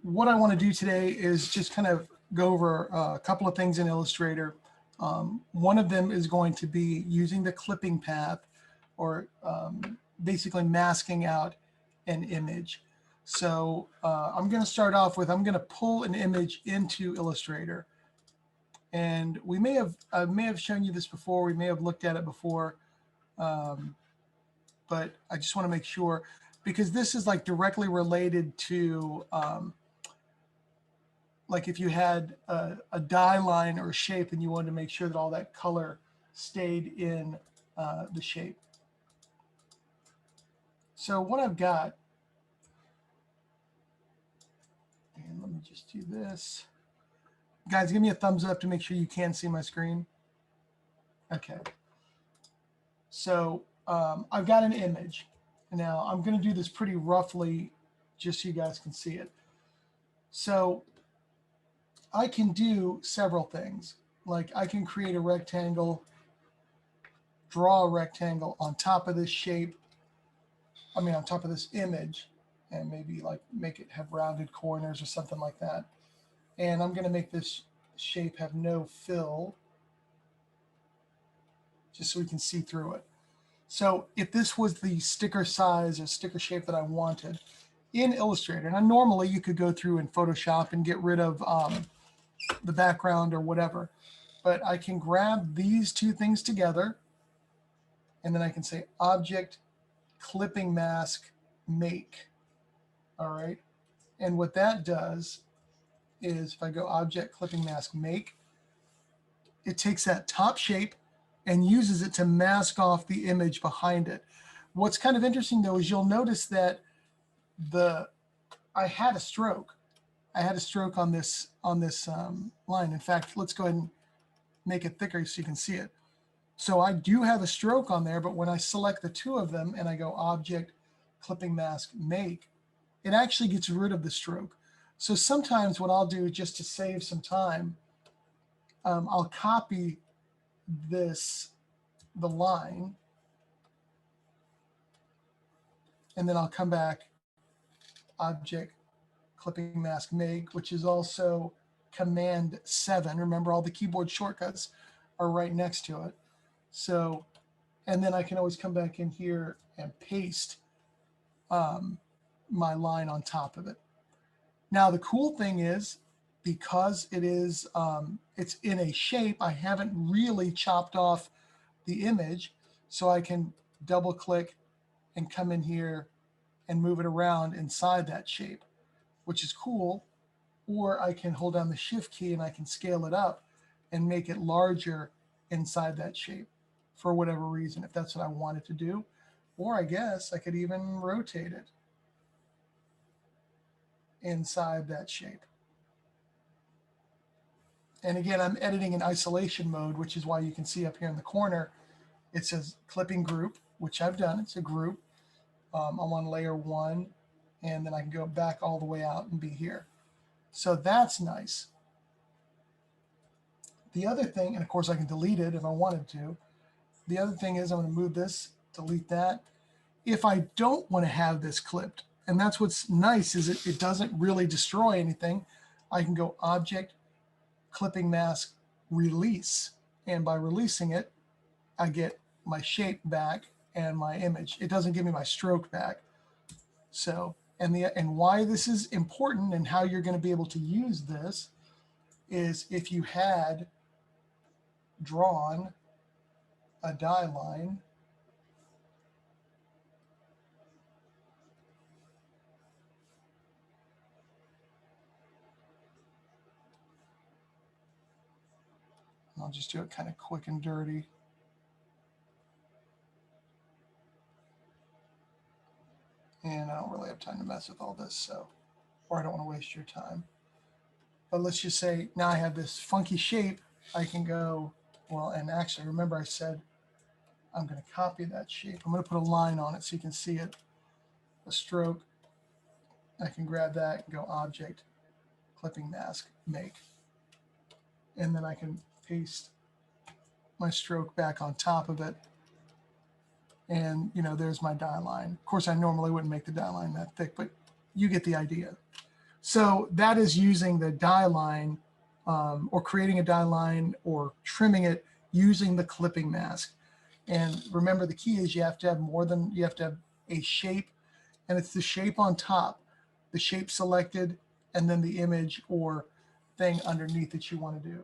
what I want to do today is just kind of go over a couple of things in Illustrator. One of them is going to be using the clipping path, or basically masking out an image. So I'm going to start off with, I'm going to pull an image into Illustrator. And I may have shown you this before, we may have looked at it before, but I just want to make sure, because this is like directly related to like if you had a die line or a shape and you wanted to make sure that all that color stayed in the shape. So what I've got, and let me just do this. Guys, give me a thumbs up to make sure you can see my screen. Okay. So I've got an image. Now I'm going to do this pretty roughly just so you guys can see it. So I can do several things. Like I can create a rectangle, draw a rectangle on top of this shape. I mean, on top of this image, and maybe like make it have rounded corners or something like that. And I'm going to make this shape have no fill, just so we can see through it. So if this was the sticker size or sticker shape that I wanted in Illustrator, and normally you could go through in Photoshop and get rid of the background or whatever, but I can grab these two things together, and then I can say Object, Clipping Mask, Make. All right. And what that does is if I go Object, Clipping Mask, Make, it takes that top shape and uses it to mask off the image behind it. What's kind of interesting though is you'll notice that I had a stroke. I had a stroke on this line. In fact, let's go ahead and make it thicker so you can see it. So I do have a stroke on there, but when I select the two of them and I go Object, Clipping Mask, Make, it actually gets rid of the stroke. So sometimes what I'll do just to save some time, I'll copy the line, and then I'll come back, Object, Clipping Mask, Make, which is also Command 7. Remember, all the keyboard shortcuts are right next to it. So, and then I can always come back in here and paste my line on top of it. Now, the cool thing is, because it is, it's in a shape, I haven't really chopped off the image, so I can double click and come in here and move it around inside that shape, which is cool. Or I can hold down the Shift key and I can scale it up and make it larger inside that shape for whatever reason, if that's what I wanted to do. Or I guess I could even rotate it inside that shape. And again, I'm editing in isolation mode, which is why you can see up here in the corner, it says clipping group, which I've done. It's a group. I'm on layer 1, and then I can go back all the way out and be here. So that's nice. The other thing, and of course I can delete it if I wanted to. The other thing is I'm going to move this, delete that. If I don't want to have this clipped, and that's what's nice, is it doesn't really destroy anything. I can go Object, Clipping Mask, Release. And by releasing it, I get my shape back and my image. It doesn't give me my stroke back. So, and why this is important and how you're going to be able to use this is if you had drawn a die line, I'll just do it kind of quick and dirty. And I don't really have time to mess with all this, so, or I don't want to waste your time. But let's just say now I have this funky shape. I can go, well, and actually remember I said I'm going to copy that shape. I'm going to put a line on it so you can see it, a stroke. I can grab that and go Object, Clipping Mask, Make. And then I can paste my stroke back on top of it. And, there's my die line. Of course, I normally wouldn't make the die line that thick, but you get the idea. So that is using the die line or creating a die line or trimming it using the clipping mask. And remember, the key is you have to have you have to have a shape, and it's the shape on top, the shape selected, and then the image or thing underneath that you want to do.